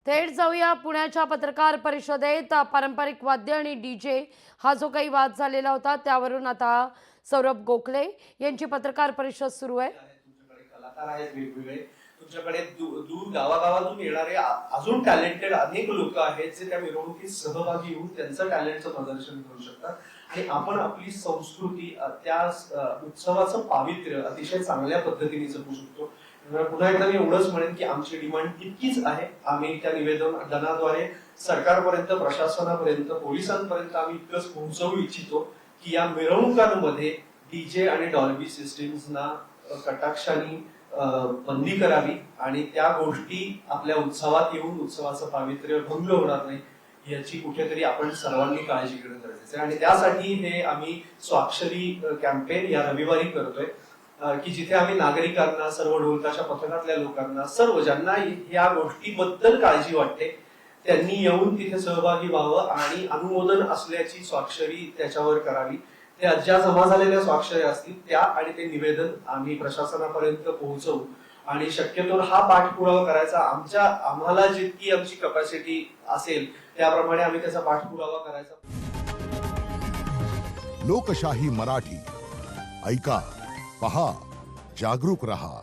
थेट जाऊया पुण्याच्या पत्रकार परिषदेत. पारंपरिक वाद्य आणि डीजे हा जो काही वाद झालेला होता त्यावरून आता सौरभ गोखले यांची पत्रकार परिषद सुरू आहे. तुमच्याकडे कलाकार आहेत वेगवेगळे, तुमच्याकडे दूर गावागावातून येणारे अजून टॅलेंटेड अनेक लोक आहेत जे त्या मिरवणुकीत सहभागी होऊन त्यांचं टॅलेंटचं प्रदर्शन करू शकतात आणि आपण आपली संस्कृती त्या उत्सवाचं पावित्र्य अतिशय चांगल्या पद्धतीने जपू शकतो. पुन्हा एकदा मी एवढंच म्हणेन की आमची डिमांड इतकीच आहे. आम्ही त्या निवेदनाद्वारे सरकारपर्यंत, प्रशासनापर्यंत, पोलिसांपर्यंत आम्ही इतकंच पोहोचवू इच्छितो की या मिरवणुकांमध्ये डीजे आणि डॉल्बी सिस्टीम्सना कटाक्षाने बंदी करावी आणि त्या गोष्टी आपल्या उत्सवात येऊन उत्सवाचं पावित्र्य भंग होणार नाही याची कुठेतरी आपण सर्वांनी काळजी घेणं गरजेचं आहे. आणि त्यासाठी हे आम्ही स्वाक्षरी कॅम्पेन या रविवारी करतोय की जिथे आम्ही नागरिकांना, सर्व ढोलताशा पथकातल्या लोकांना, सर्व ज्यांना या गोष्टीबद्दल काळजी वाटते त्यांनी येऊन तिथे सहभागी व्हावं आणि अनुमोदन असल्याची स्वाक्षरी त्याच्यावर करावी. त्या ज्या जमा झालेल्या स्वाक्षरी असतील त्या आणि ते निवेदन आम्ही प्रशासनापर्यंत पोहोचवू आणि शक्यतो हा पाठपुरावा करायचा आम्हाला जितकी आमची कपॅसिटी असेल त्याप्रमाणे आम्ही त्याचा पाठपुरावा करायचा. लोकशाही मराठी ऐका, पहा, जागरूक रहा.